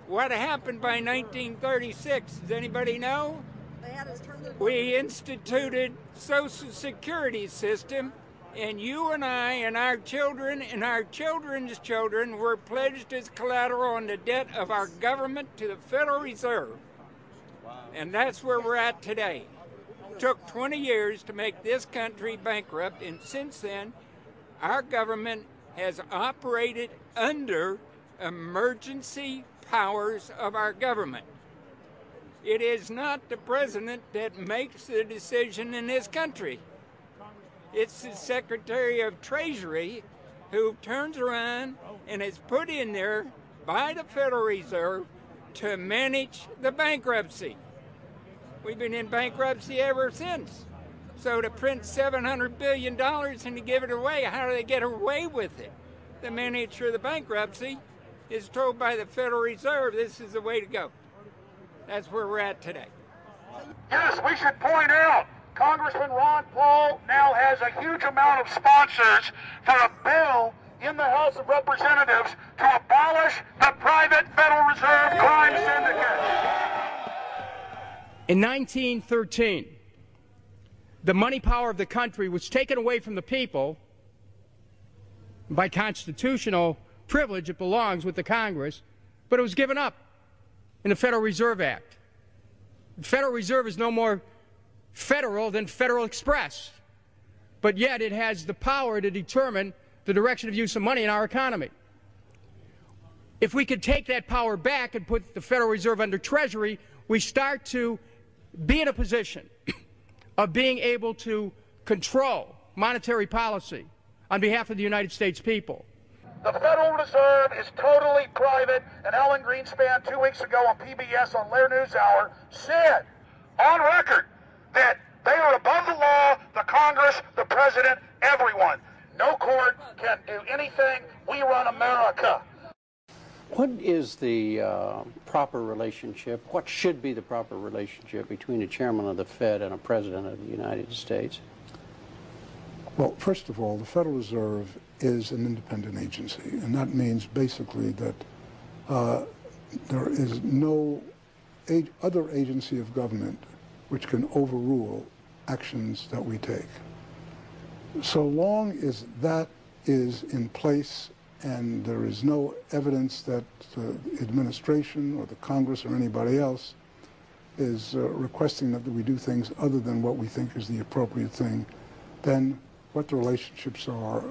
What happened by 1936? Does anybody know? We instituted Social Security system, and you and I and our children and our children's children were pledged as collateral on the debt of our government to the Federal Reserve. And that's where we're at today. It took 20 years to make this country bankrupt, and since then, our government has operated under emergency powers of our government. It is not the president that makes the decision in this country. It's the Secretary of Treasury who turns around and is put in there by the Federal Reserve to manage the bankruptcy. We've been in bankruptcy ever since. So to print $700 billion and to give it away, how do they get away with it? The manager of the bankruptcy is told by the Federal Reserve this is the way to go. That's where we're at today. Yes, we should point out, Congressman Ron Paul now has a huge amount of sponsors for a bill in the House of Representatives to abolish the private Federal Reserve crime syndicate. In 1913, the money power of the country was taken away from the people. By constitutional privilege, it belongs with the Congress, but it was given up in the Federal Reserve Act. The Federal Reserve is no more federal than Federal Express, but yet it has the power to determine the direction of use of money in our economy. If we could take that power back and put the Federal Reserve under Treasury, we start to be in a position of being able to control monetary policy on behalf of the United States people. The Federal Reserve is totally private, and Alan Greenspan 2 weeks ago on PBS on Lair NewsHour said on record that they are above the law, the Congress, the President, everyone. No court can do anything. We run America. What is the proper relationship, what should be the proper relationship between a chairman of the Fed and a president of the United States? Well, first of all, the Federal Reserve is an independent agency, and that means basically that there is no other agency of government which can overrule actions that we take. So long as that is in place and there is no evidence that the administration or the Congress or anybody else is requesting that we do things other than what we think is the appropriate thing, then what the relationships are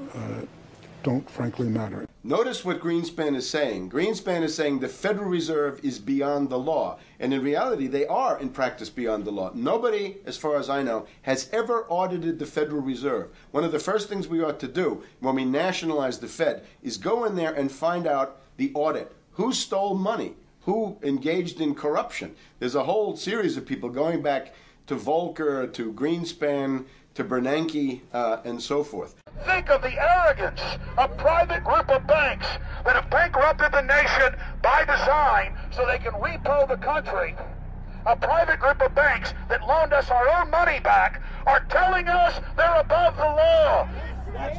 don't frankly matter. Notice what Greenspan is saying. Greenspan is saying the Federal Reserve is beyond the law. And in reality, they are in practice beyond the law. Nobody, as far as I know, has ever audited the Federal Reserve. One of the first things we ought to do when we nationalize the Fed is go in there and find out the audit. Who stole money? Who engaged in corruption? There's a whole series of people going back to Volcker, to Greenspan, to Bernanke, and so forth. Think of the arrogance of private group of banks that have bankrupted the nation by design so they can repo the country. A private group of banks that loaned us our own money back are telling us they're above the law.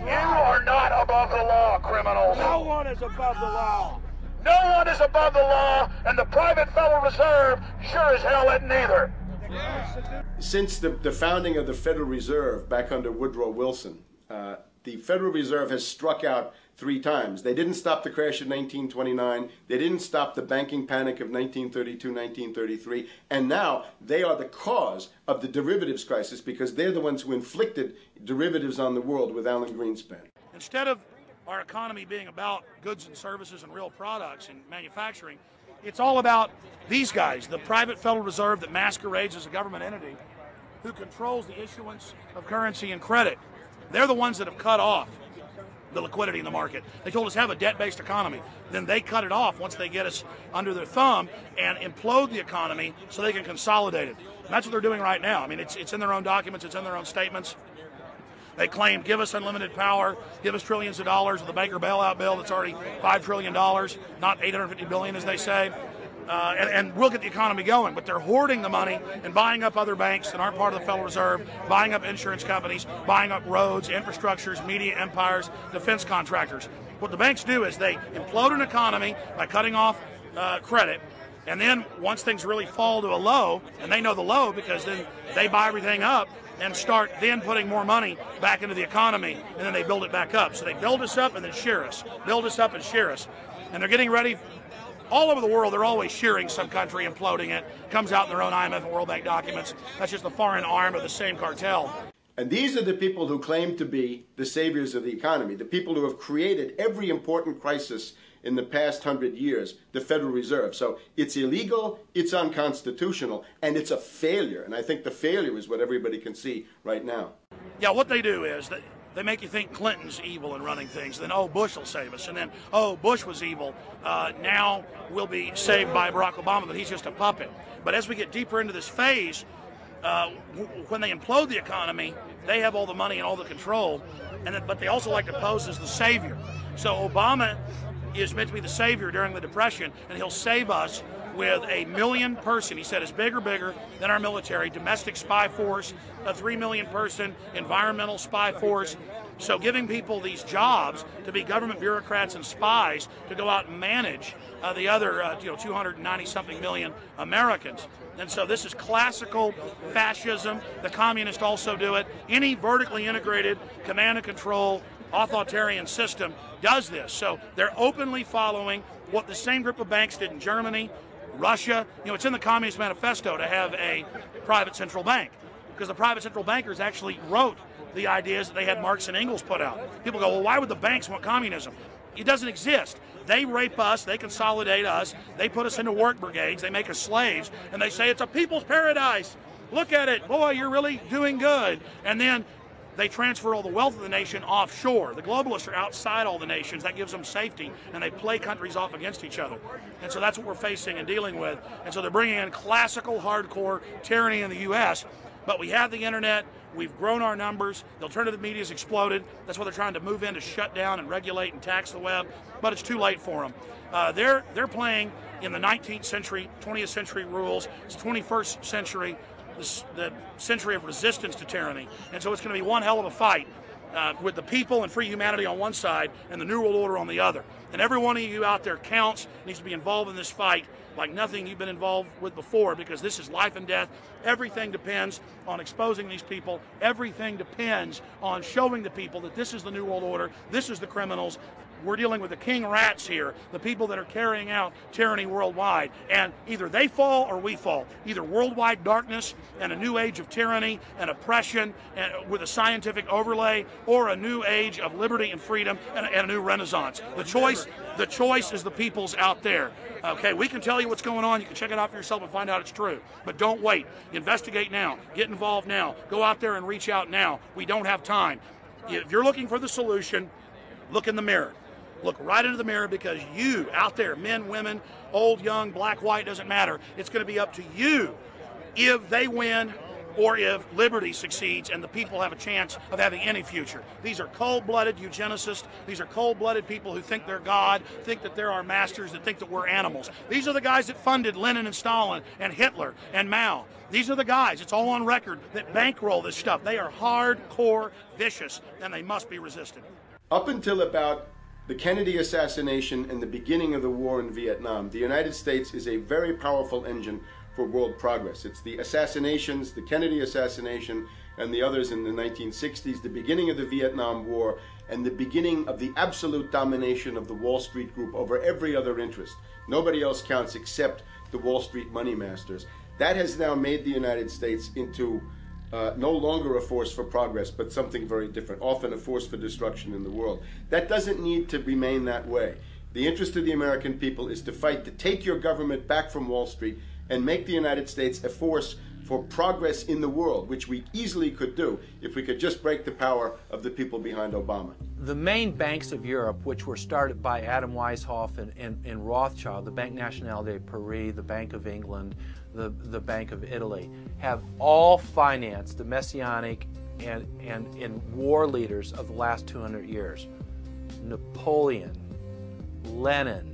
You are not above the law, criminals. No one is above the law. No one is above the law, and the private Federal Reserve sure as hell isn't either. Since the founding of the Federal Reserve back under Woodrow Wilson, the Federal Reserve has struck out 3 times. They didn't stop the crash of 1929. They didn't stop the banking panic of 1932, 1933. And now they are the cause of the derivatives crisis because they're the ones who inflicted derivatives on the world with Alan Greenspan. Instead of our economy being about goods and services and real products and manufacturing, it's all about these guys, the private Federal Reserve that masquerades as a government entity who controls the issuance of currency and credit. They're the ones that have cut off the liquidity in the market. They told us have a debt-based economy. Then they cut it off once they get us under their thumb and implode the economy so they can consolidate it. And that's what they're doing right now. I mean, it's in their own documents, it's in their own statements. They claim, give us unlimited power, give us trillions of dollars of the Baker bailout bill that's already $5 trillion, not $850 billion as they say. And we'll get the economy going, but they're hoarding the money and buying up other banks that aren't part of the Federal Reserve, buying up insurance companies, buying up roads, infrastructures, media empires, defense contractors. What the banks do is they implode an economy by cutting off credit. And then once things really fall to a low, and they know the low because then they buy everything up and start then putting more money back into the economy, and then they build it back up. So they build us up and then shear us, build us up and shear us. And they're getting ready. All over the world, they're always shearing some country, imploding it. Comes out in their own IMF and World Bank documents. That's just the foreign arm of the same cartel. And these are the people who claim to be the saviors of the economy, the people who have created every important crisis in the past 100 years, the Federal Reserve. So it's illegal, it's unconstitutional, and it's a failure. And I think the failure is what everybody can see right now. Yeah, what they do is they make you think Clinton's evil in running things. Then, oh, Bush will save us. And then, oh, Bush was evil. Now we'll be saved by Barack Obama, but he's just a puppet. But as we get deeper into this phase, when they implode the economy, they have all the money and all the control, but they also like to pose as the savior. So Obama is meant to be the savior during the Depression, and he'll save us with a 1 million person, he said, is bigger than our military, domestic spy force, a 3 million person environmental spy force. So giving people these jobs to be government bureaucrats and spies to go out and manage the other 290-something million Americans. And so this is classical fascism. The communists also do it. Any vertically integrated command and control authoritarian system does this. So they're openly following what the same group of banks did in Germany, Russia. It's in the Communist Manifesto to have a private central bank, because the private central bankers actually wrote the ideas that they had Marx and Engels put out. People go, well, why would the banks want communism? It doesn't exist. They rape us, they consolidate us, they put us into work brigades, they make us slaves, and they say it's a people's paradise. Look at it, boy, you're really doing good. And then they transfer all the wealth of the nation offshore. The globalists are outside all the nations. That gives them safety, and they play countries off against each other. And so that's what we're facing and dealing with. And so they're bringing in classical, hardcore tyranny in the U.S., but we have the internet. We've grown our numbers. The alternative media's exploded. That's why they're trying to move in to shut down and regulate and tax the web, but it's too late for them. They're playing in the 19th century, 20th century rules. It's 21st century, the century of resistance to tyranny. And so it's going to be one hell of a fight with the people and free humanity on one side and the New World Order on the other. And every one of you out there counts, needs to be involved in this fight like nothing you've been involved with before, because this is life and death. Everything depends on exposing these people. Everything depends on showing the people that this is the New World Order, this is the criminals. We're dealing with the king rats here, the people that are carrying out tyranny worldwide. And either they fall or we fall. Either worldwide darkness and a new age of tyranny and oppression and with a scientific overlay, or a new age of liberty and freedom and a new renaissance. The choice is the people's out there. Okay, we can tell you what's going on. You can check it out for yourself and find out it's true. But don't wait. Investigate now. Get involved now. Go out there and reach out now. We don't have time. If you're looking for the solution, look in the mirror. Look right into the mirror, because you out there, men, women, old, young, black, white, doesn't matter. It's going to be up to you if they win or if liberty succeeds and the people have a chance of having any future. These are cold-blooded eugenicists. These are cold-blooded people who think they're God, think that they're our masters, that think that we're animals. These are the guys that funded Lenin and Stalin and Hitler and Mao. These are the guys, it's all on record, that bankroll this stuff. They are hardcore vicious, and they must be resisted. Up until about the Kennedy assassination and the beginning of the war in Vietnam, the United States is a very powerful engine for world progress. It's the assassinations, the Kennedy assassination, and the others in the 1960s, the beginning of the Vietnam War, and the beginning of the absolute domination of the Wall Street group over every other interest. Nobody else counts except the Wall Street money masters. That has now made the United States into no longer a force for progress, but something very different, often a force for destruction in the world. That doesn't need to remain that way. The interest of the American people is to fight to take your government back from Wall Street and make the United States a force for progress in the world, which we easily could do if we could just break the power of the people behind Obama. The main banks of Europe, which were started by Adam Weishaupt and Rothschild, the Banque Nationale de Paris, the Bank of England, the Bank of Italy, have all financed the messianic and war leaders of the last 200 years. Napoleon, Lenin,